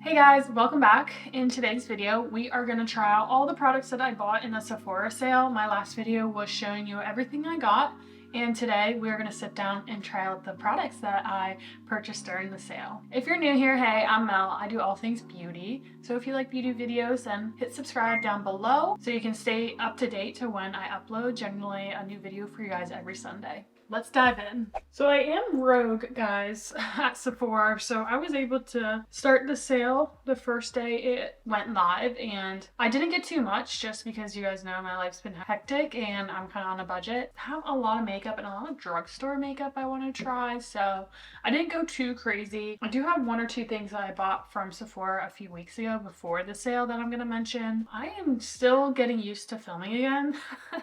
Hey guys, welcome back. In today's video, we are going to try out all the products that I bought in the Sephora sale. My last video was showing you everything I got, and today we're going to sit down and try out the products that I purchased during the sale. If you're new here, hey, I'm Mel. I do all things beauty, so if you like beauty videos, then hit subscribe down below so you can stay up to date to when I upload, generally a new video for you guys every Sunday. Let's dive in. So I am rogue, guys, at Sephora, so I was able to start the sale the first day it went live, and I didn't get too much just because you guys know my life's been hectic and I'm kind of on a budget. I have a lot of makeup and a lot of drugstore makeup I want to try, so I didn't go too crazy. I do have one or two things that I bought from Sephora a few weeks ago before the sale that I'm going to mention. I am still getting used to filming again.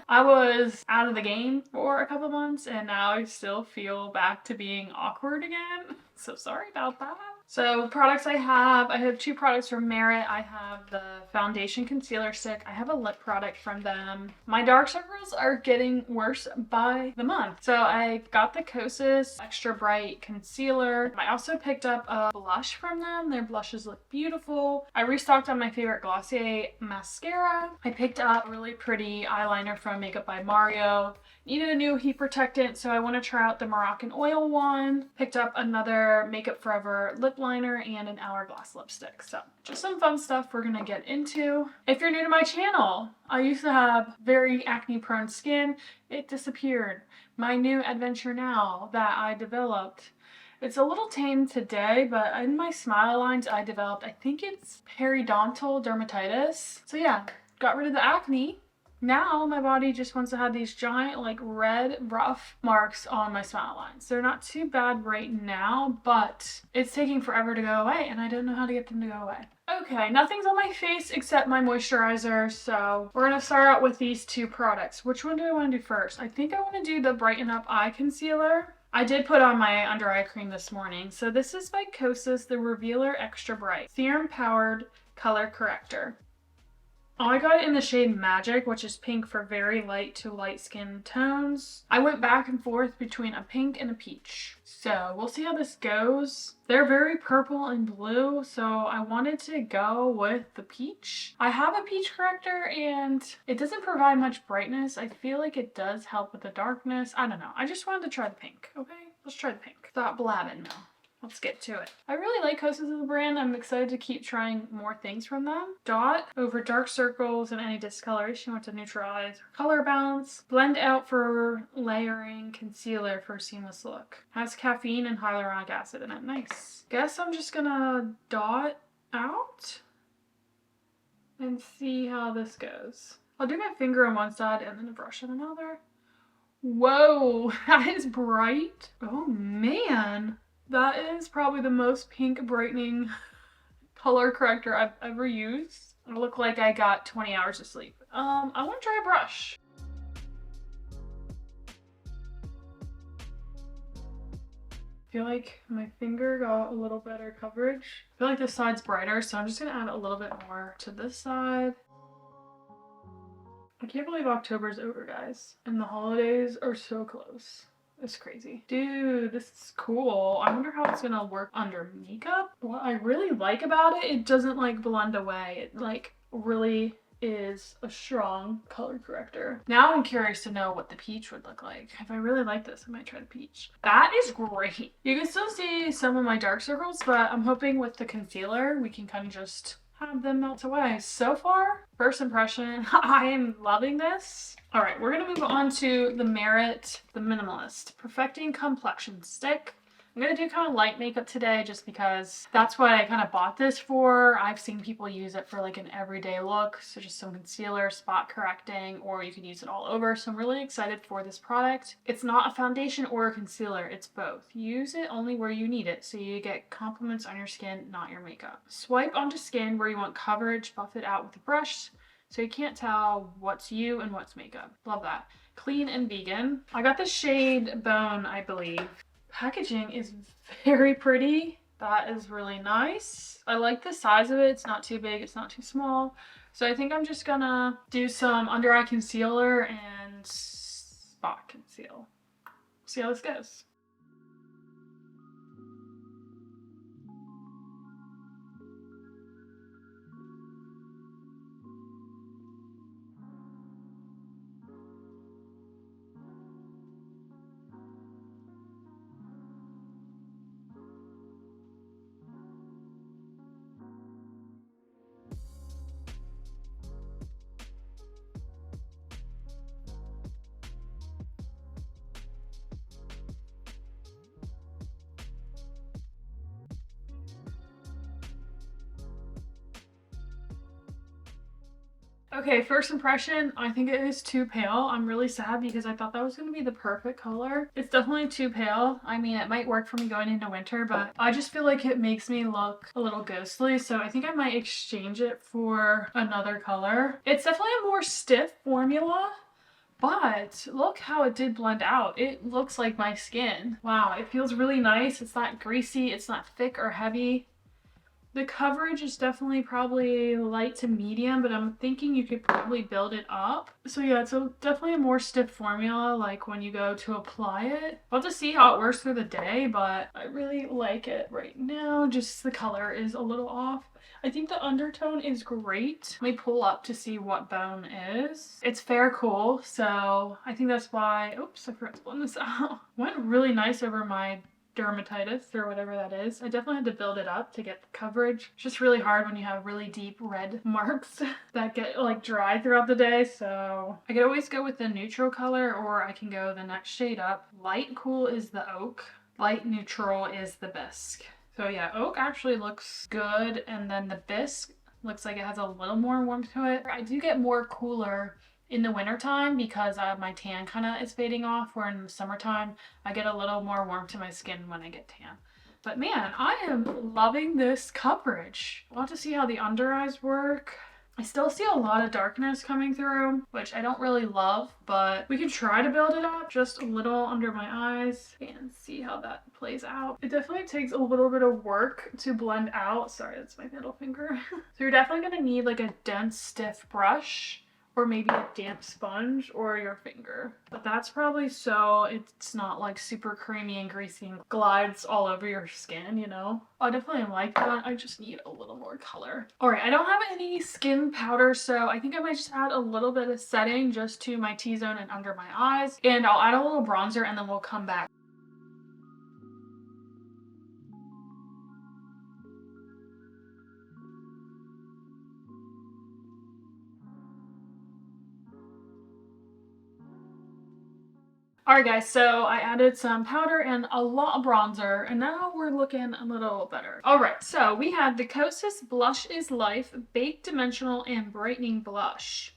I was out of the game for a couple months and now I still feel back to being awkward again. So sorry about that. So products I have two products from Merit. I have the foundation concealer stick. I have a lip product from them. My dark circles are getting worse by the month. So I got the Kosas Extra Bright Concealer. I also picked up a blush from them. Their blushes look beautiful. I restocked on my favorite Glossier mascara. I picked up a really pretty eyeliner from Makeup by Mario. Needed a new heat protectant, so I want to try out the Moroccan oil one. Picked up another Makeup Forever lip liner and an Hourgass lipstick. So just some fun stuff we're gonna get into. If you're new to my channel, I used to have very acne prone skin. It disappeared. My new adventure now that I developed, it's a little tame today, but in my smile lines I developed, I think it's periodontal dermatitis. So yeah, got rid of the acne. Now my body just wants to have these giant like red rough marks on my smile lines. They're not too bad right now, but it's taking forever to go away and I don't know how to get them to go away. Okay, nothing's on my face except my moisturizer, so we're gonna start out with these two products. Which one do I want to do first? I think I want to do the Brighten Up Eye Concealer. I did put on my under eye cream this morning. So this is by Kosas, the Revealer Extra Bright Serum-Powered Color Corrector. Oh, I got it in the shade Magic, which is pink for very light to light skin tones. I went back and forth between a pink and a peach. So we'll see how this goes. They're very purple and blue, so I wanted to go with the peach. I have a peach corrector and it doesn't provide much brightness. I feel like it does help with the darkness. I don't know. I just wanted to try the pink, okay? Let's try the pink. Stop blabbing now. Let's get to it. I really like Kosas as a brand. I'm excited to keep trying more things from them. Dot over dark circles and any discoloration to neutralize color balance. Blend out for layering. Concealer for a seamless look. Has caffeine and hyaluronic acid in it. Nice. Guess I'm just gonna dot out and see how this goes. I'll do my finger on one side and then a brush on another. Whoa, that is bright. Oh man. That is probably the most pink brightening color corrector I've ever used. I look like I got 20 hours of sleep. I want to try a brush. I feel like my finger got a little better coverage. I feel like this side's brighter, so I'm just gonna add a little bit more to this side. I can't believe October's over, guys, and the holidays are so close. It's crazy. Dude, this is cool. I wonder how it's gonna work under makeup. What I really like about it, it doesn't like blend away. It like really is a strong color corrector. Now I'm curious to know what the peach would look like. If I really like this, I might try the peach. That is great. You can still see some of my dark circles, but I'm hoping with the concealer, we can kind of just have them melt away. So far, first impression, I am loving this. All right, we're gonna move on to the Merit, the Minimalist Perfecting Complexion Stick. I'm gonna do kind of light makeup today just because that's what I kind of bought this for. I've seen people use it for like an everyday look, so just some concealer, spot correcting, or you can use it all over. So I'm really excited for this product. It's not a foundation or a concealer, it's both. Use it only where you need it so you get compliments on your skin, not your makeup. Swipe onto skin where you want coverage, buff it out with a brush so you can't tell what's you and what's makeup. Love that. Clean and vegan. I got the shade Bone, I believe. Packaging is very pretty. That is really nice. I like the size of it. It's not too big, it's not too small. So I think I'm just gonna do some under eye concealer and spot conceal. See how this goes. Okay, first impression, I think it is too pale. I'm really sad because I thought that was going to be the perfect color. It's definitely too pale. I mean, it might work for me going into winter, but I just feel like it makes me look a little ghostly, so I think I might exchange it for another color. It's definitely a more stiff formula, but look how it did blend out. It looks like my skin. Wow, it feels really nice. It's not greasy, it's not thick or heavy. The coverage is definitely probably light to medium, but I'm thinking you could probably build it up. So yeah, it's definitely a more stiff formula, like when you go to apply it. I'll have to see how it works through the day, but I really like it right now. Just the color is a little off. I think the undertone is great. Let me pull up to see what bone is. It's fair cool, so I think that's why, oops, I forgot to blend this out. Went really nice over my dermatitis or whatever that is. I definitely had to build it up to get the coverage. It's just really hard when you have really deep red marks that get like dry throughout the day. So I could always go with the neutral color, or I can go the next shade up. Light cool is the oak. Light neutral is the bisque. So yeah, oak actually looks good, and then the bisque looks like it has a little more warmth to it. I do get more cooler in the wintertime because my tan kind of is fading off, where in the summertime I get a little more warmth to my skin when I get tan. But man, I am loving this coverage. We'll have to see how the under eyes work. I still see a lot of darkness coming through, which I don't really love, but we can try to build it up just a little under my eyes and see how that plays out. It definitely takes a little bit of work to blend out. Sorry, that's my middle finger. So you're definitely gonna need like a dense, stiff brush, or maybe a damp sponge, or your finger. But that's probably so it's not like super creamy and greasy and glides all over your skin, you know? I definitely like that. I just need a little more color. All right, I don't have any skin powder, so I think I might just add a little bit of setting just to my T-zone and under my eyes. And I'll add a little bronzer and then we'll come back. Alright guys, so I added some powder and a lot of bronzer, and now we're looking a little better. Alright, so we have the Kosas Blush is Life Baked Dimensional and Brightening Blush.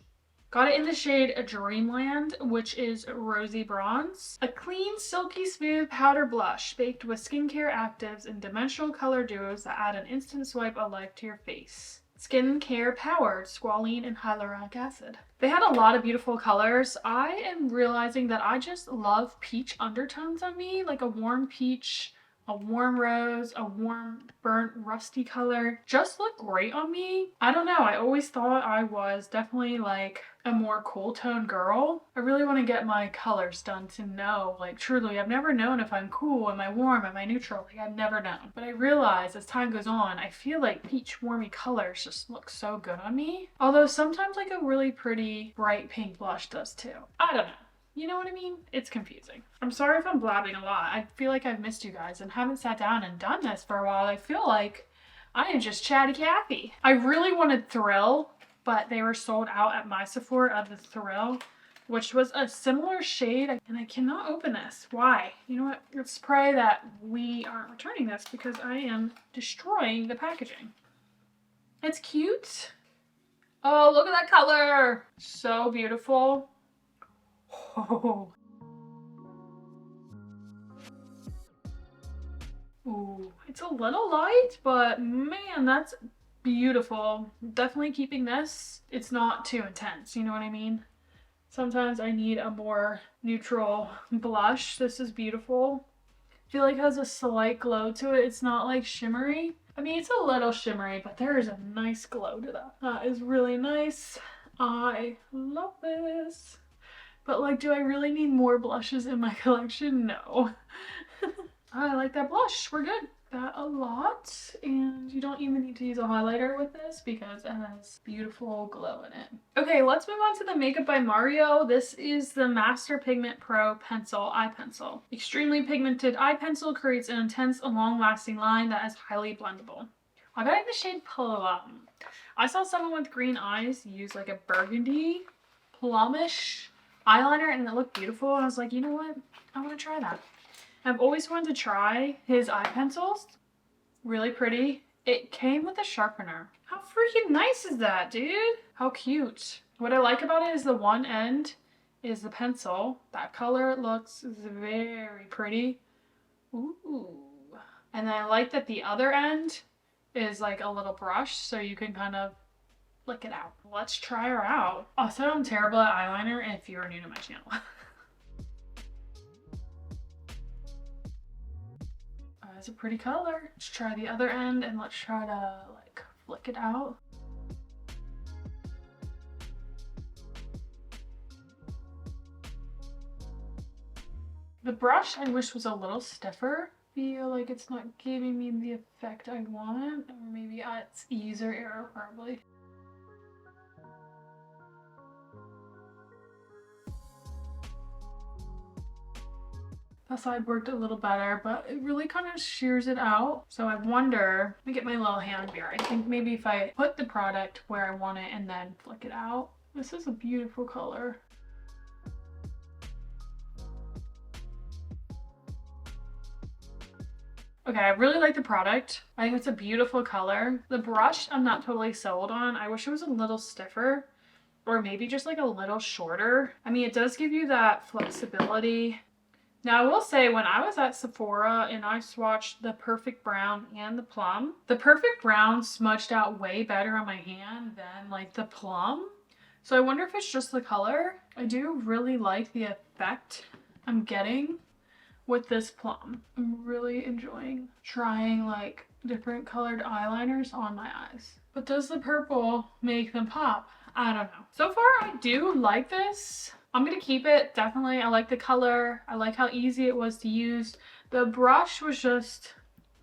Got it in the shade Dreamland, which is rosy bronze. A clean, silky smooth powder blush baked with skincare actives and dimensional color duos that add an instant swipe of life to your face. Skincare Powered, squalene and hyaluronic acid. They had a lot of beautiful colors. I am realizing that I just love peach undertones on me, like a warm peach, a warm rose, a warm burnt rusty color. Just look great on me. I don't know, I always thought I was definitely like a more cool tone girl. I really want to get my colors done to know, like truly, I've never known if I'm cool, am I warm, am I neutral, like I've never known. But I realize as time goes on, I feel like peach warmy colors just look so good on me. Although sometimes like a really pretty bright pink blush does too. I don't know. You know what I mean? It's confusing. I'm sorry if I'm blabbing a lot. I feel like I've missed you guys and haven't sat down and done this for a while. I feel like I am just chatty Cathy. I really wanted Thrill, but they were sold out at my Sephora of the Thrill, which was a similar shade, and I cannot open this. Why? You know what? Let's pray that we aren't returning this because I am destroying the packaging. It's cute. Oh, look at that color. So beautiful. Oh. Ooh, it's a little light, but man, that's beautiful. Definitely keeping this. It's not too intense, you know what I mean? Sometimes I need a more neutral blush. This is beautiful. I feel like it has a slight glow to it. It's not like shimmery. I mean, it's a little shimmery, but there is a nice glow to that. That is really nice. I love this. But like, do I really need more blushes in my collection? No. I like that blush. We're good. That a lot. And you don't even need to use a highlighter with this because it has beautiful glow in it. Okay, let's move on to the Makeup by Mario. This is the Master Pigment Pro Pencil Eye Pencil. Extremely pigmented eye pencil creates an intense and long-lasting line that is highly blendable. I got it in the shade Plum. I saw someone with green eyes use like a burgundy, plumish eyeliner and it looked beautiful. I was like, you know what? I want to try that. I've always wanted to try his eye pencils. Really pretty. It came with a sharpener. How freaking nice is that, dude? How cute. What I like about it is the one end is the pencil. That color looks very pretty. Ooh. And then I like that the other end is like a little brush so you can kind of flick it out. Let's try her out. Also, I'm terrible at eyeliner if you're new to my channel. It's a pretty color. Let's try the other end and let's try to like flick it out. The brush I wish was a little stiffer. Feel like it's not giving me the effect I want, or maybe it's user error probably. That side worked a little better, but it really kind of shears it out. So I wonder, let me get my little hand here. I think maybe if I put the product where I want it and then flick it out. This is a beautiful color. Okay, I really like the product. I think it's a beautiful color. The brush I'm not totally sold on. I wish it was a little stiffer or maybe just like a little shorter. I mean, it does give you that flexibility. Now, I will say when I was at Sephora and I swatched the Perfect Brown and the Plum, the Perfect Brown smudged out way better on my hand than like the Plum. So I wonder if it's just the color. I do really like the effect I'm getting with this Plum. I'm really enjoying trying like different colored eyeliners on my eyes. But does the purple make them pop? I don't know. So far, I do like this. I'm gonna keep it, definitely. I like the color. I like how easy it was to use. The brush was just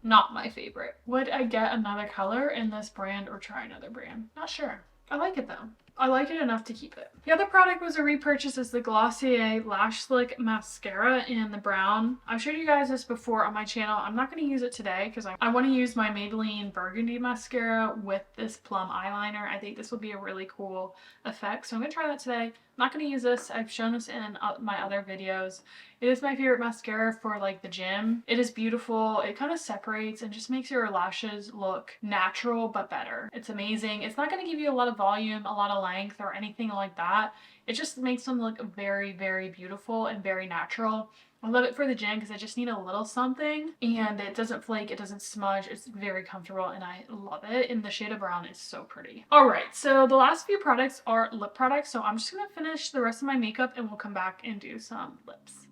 not my favorite. Would I get another color in this brand or try another brand? Not sure. I like it though. I like it enough to keep it. The other product was a repurchase is the Glossier Lash Slick Mascara in the brown. I've showed you guys this before on my channel. I'm not going to use it today because I want to use my Maybelline Burgundy Mascara with this Plum eyeliner. I think this will be a really cool effect. So I'm going to try that today. I'm not going to use this. I've shown this in my other videos. It is my favorite mascara for like the gym. It is beautiful. It kind of separates and just makes your lashes look natural but better. It's amazing. It's not going to give you a lot of volume, a lot of length or anything like that. It just makes them look very, very beautiful and very natural. I love it for the gym because I just need a little something and it doesn't flake, it doesn't smudge, it's very comfortable and I love it. And the shade of brown is so pretty. Alright, so the last few products are lip products, so I'm just going to finish the rest of my makeup and we'll come back and do some lips.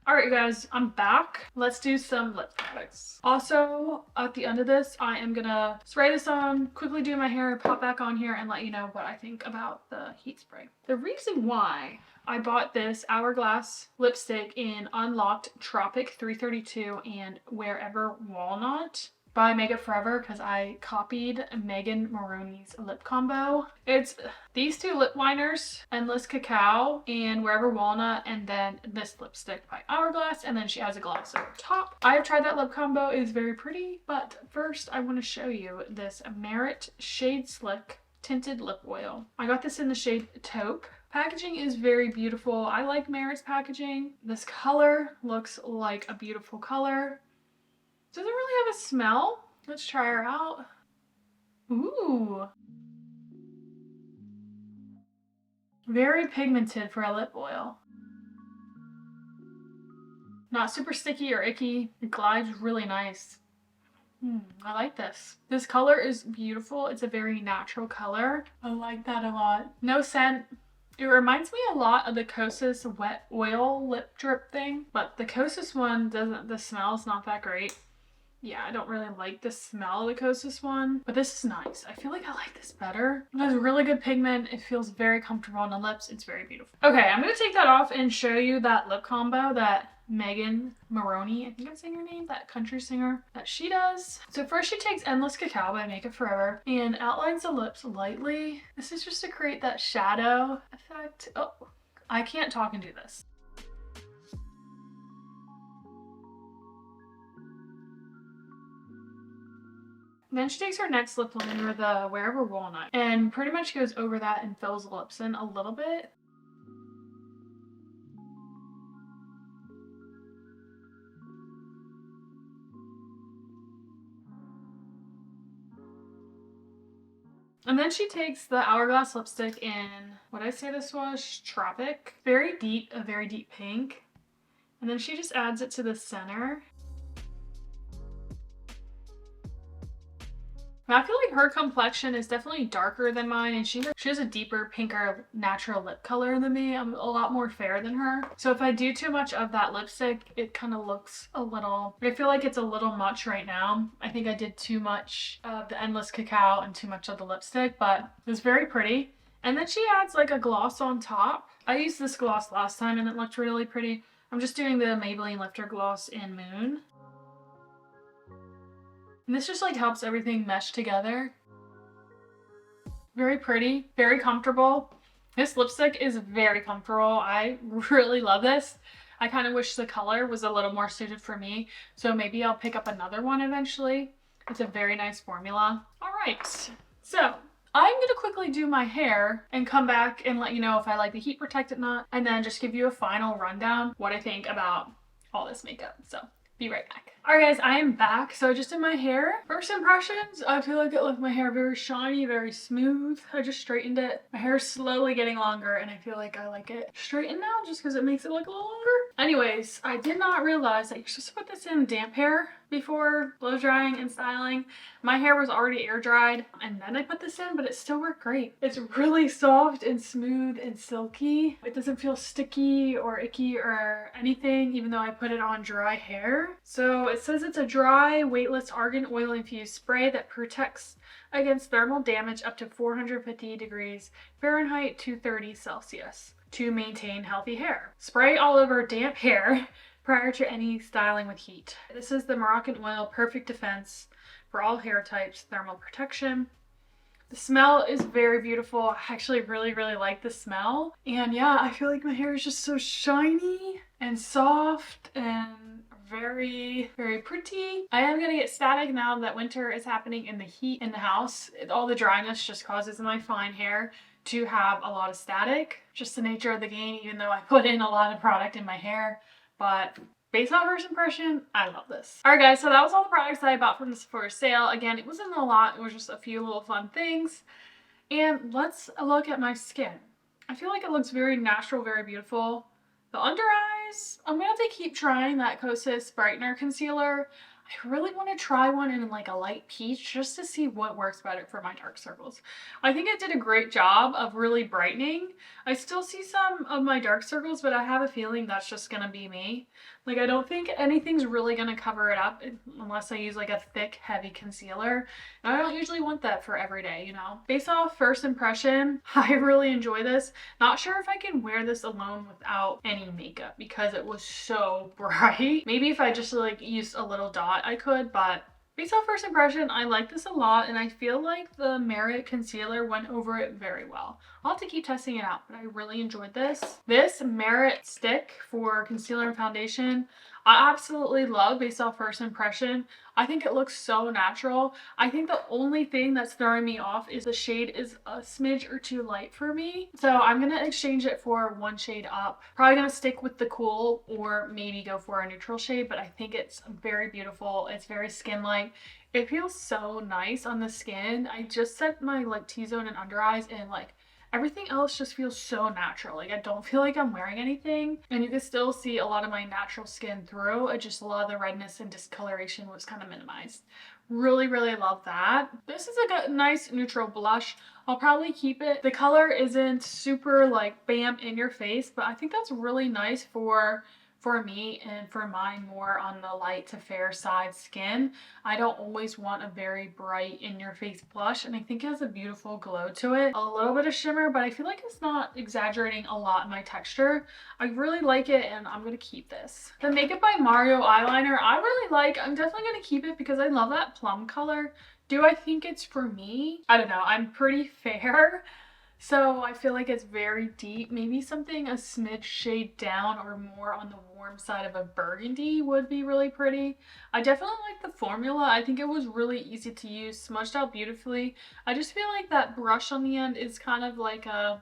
Alright guys, I'm back. Let's do some lip products. Also, at the end of this, I am gonna spray this on, quickly do my hair, pop back on here, and let you know what I think about the heat spray. The reason why I bought this Hourgass lipstick in Unlocked Tropic 332 and Wherever Walnut by Makeup Forever because I copied Megan Maroney's lip combo. It's these two lip liners, Endless Cacao and Wherever Walnut, and then this lipstick by Hourgass, and then she has a gloss over top. I have tried that lip combo. It is very pretty, but first I want to show you this Merit Shade Slick Tinted Lip Oil. I got this in the shade Taupe. Packaging is very beautiful. I like Merit's packaging. This color looks like a beautiful color. Doesn't really have a smell. Let's try her out. Ooh. Very pigmented for a lip oil. Not super sticky or icky. It glides really nice. I like this. This color is beautiful. It's a very natural color. I like that a lot. No scent. It reminds me a lot of the Kosas wet oil lip drip thing, but the Kosas one doesn't, the smell is not that great. Yeah, I don't really like the smell of the Kosas one, but this is nice. I feel like I like this better. It has really good pigment. It feels very comfortable on the lips. It's very beautiful. Okay, I'm going to take that off and show you that lip combo that Megan Maroney, I think I'm saying her name, that country singer, that she does. So first she takes Endless Cacao by Makeup Forever and outlines the lips lightly. This is just to create that shadow effect. Oh, I can't talk and do this. Then she takes her next lip liner, the Wherever Walnut, and pretty much goes over that and fills the lips in a little bit. And then she takes the Hourglass lipstick in, what did I say this was? Tropic. Very deep, a very deep pink. And then she just adds it to the center. I feel like her complexion is definitely darker than mine, and she has a deeper, pinker, natural lip color than me. I'm a lot more fair than her. So if I do too much of that lipstick, it kind of looks a little, I feel like it's a little much right now. I think I did too much of the Endless Cacao and too much of the lipstick, but it was very pretty. And then she adds like a gloss on top. I used this gloss last time and it looked really pretty. I'm just doing the Maybelline Lifter Gloss in Moon. And this just like helps everything mesh together. Very pretty, very comfortable. This lipstick is very comfortable. I really love this. I kind of wish the color was a little more suited for me. So maybe I'll pick up another one eventually. It's a very nice formula. All right, so I'm gonna quickly do my hair and come back and let you know if I like the heat protectant or not, and then just give you a final rundown what I think about all this makeup. So be right back. Alright guys, I am back. So I just did my hair. First impressions, I feel like it left my hair very shiny, very smooth. I just straightened it. My hair is slowly getting longer and I feel like I like it straightened now just because it makes it look a little longer. Anyways, I did not realize that you're supposed to put this in damp hair before blow drying and styling. My hair was already air dried and then I put this in, but it still worked great. It's really soft and smooth and silky. It doesn't feel sticky or icky or anything, even though I put it on dry hair. So it says it's a dry, weightless, argan oil infused spray that protects against thermal damage up to 450 degrees Fahrenheit, 230 Celsius to maintain healthy hair. Spray all over damp hair prior to any styling with heat. This is the Moroccan oil perfect defense for all hair types, thermal protection. The smell is very beautiful. I actually really like the smell. And yeah, I feel like my hair is just so shiny and soft and very pretty. I am gonna get static now that winter is happening and the heat in the house. All the dryness just causes my fine hair to have a lot of static. Just the nature of the game, even though I put in a lot of product in my hair. But based on first impression, I love this. Alright guys, so that was all the products that I bought from the Sephora sale. Again, it wasn't a lot, it was just a few little fun things. And let's look at my skin. I feel like it looks very natural, very beautiful. The under eyes, I'm gonna have to keep trying that Kosas Brightener Concealer. I really want to try one in like a light peach just to see what works better for my dark circles. I think it did a great job of really brightening. I still see some of my dark circles, but I have a feeling that's just gonna be me. Like I don't think anything's really gonna cover it up unless I use like a thick, heavy concealer. And I don't usually want that for every day, you know? Based off first impression, I really enjoy this. Not sure if I can wear this alone without any makeup because it was so bright. Maybe if I just like used a little dot I could, but based off first impression, I like this a lot and I feel like the Merit concealer went over it very well. I'll have to keep testing it out, but I really enjoyed this. This Merit stick for concealer and foundation, I absolutely love based off first impression. I think it looks so natural. I think the only thing that's throwing me off is the shade is a smidge or too light for me. So I'm gonna exchange it for one shade up. Probably gonna stick with the cool or maybe go for a neutral shade, but I think it's very beautiful. It's very skin-like. It feels so nice on the skin. I just set my like T-zone and under eyes and like everything else just feels so natural. Like I don't feel like I'm wearing anything and you can still see a lot of my natural skin through. Just a lot of the redness and discoloration was kind of minimized. Really love that. This is like a nice neutral blush. I'll probably keep it. The color isn't super like bam in your face, but I think that's really nice for me and for mine more on the light to fair side skin. I don't always want a very bright in your face blush and I think it has a beautiful glow to it. A little bit of shimmer, but I feel like it's not exaggerating a lot in my texture. I really like it and I'm gonna keep this. The Makeup by Mario eyeliner, I really like. I'm definitely gonna keep it because I love that plum color. Do I think it's for me? I don't know. I'm pretty fair. So I feel like it's very deep. Maybe something a smidge shade down or more on the warm side of a burgundy would be really pretty. I definitely like the formula. I think it was really easy to use, smudged out beautifully. I just feel like that brush on the end is kind of like a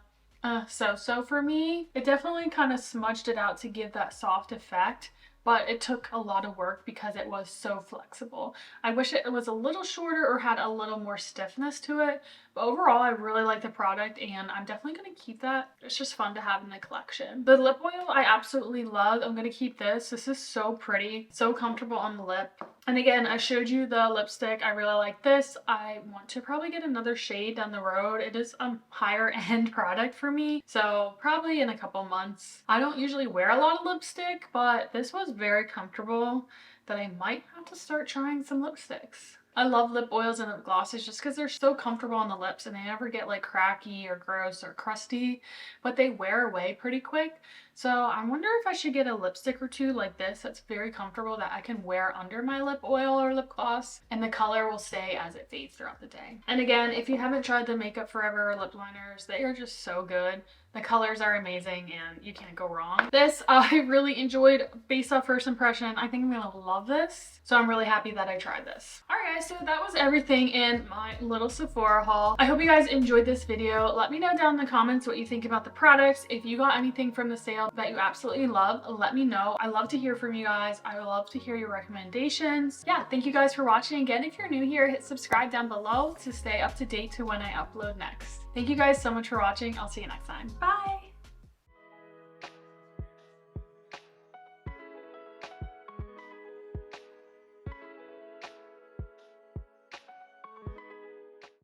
so-so for me. It definitely kind of smudged it out to give that soft effect, but it took a lot of work because it was so flexible. I wish it was a little shorter or had a little more stiffness to it, but overall I really like the product and I'm definitely going to keep that. It's just fun to have in the collection. The lip oil I absolutely love. I'm going to keep this. This is so pretty, so comfortable on the lip. And again, I showed you the lipstick. I really like this. I want to probably get another shade down the road. It is a higher end product for me, so probably in a couple months. I don't usually wear a lot of lipstick, but this was very comfortable that I might have to start trying some lipsticks. I love lip oils and lip glosses just because they're so comfortable on the lips and they never get like cracky or gross or crusty, but they wear away pretty quick. So I wonder if I should get a lipstick or two like this that's very comfortable that I can wear under my lip oil or lip gloss, and the color will stay as it fades throughout the day. And again, if you haven't tried the Makeup Forever lip liners, they are just so good. The colors are amazing and you can't go wrong. This I really enjoyed based off first impression. I think I'm gonna love this. So I'm really happy that I tried this. Alright guys, so that was everything in my little Sephora haul. I hope you guys enjoyed this video. Let me know down in the comments what you think about the products. If you got anything from the sale that you absolutely love, let me know. I love to hear from you guys. I would love to hear your recommendations. Yeah, thank you guys for watching. Again, if you're new here, hit subscribe down below to stay up to date to when I upload next. Thank you guys so much for watching. I'll see you next time. Bye!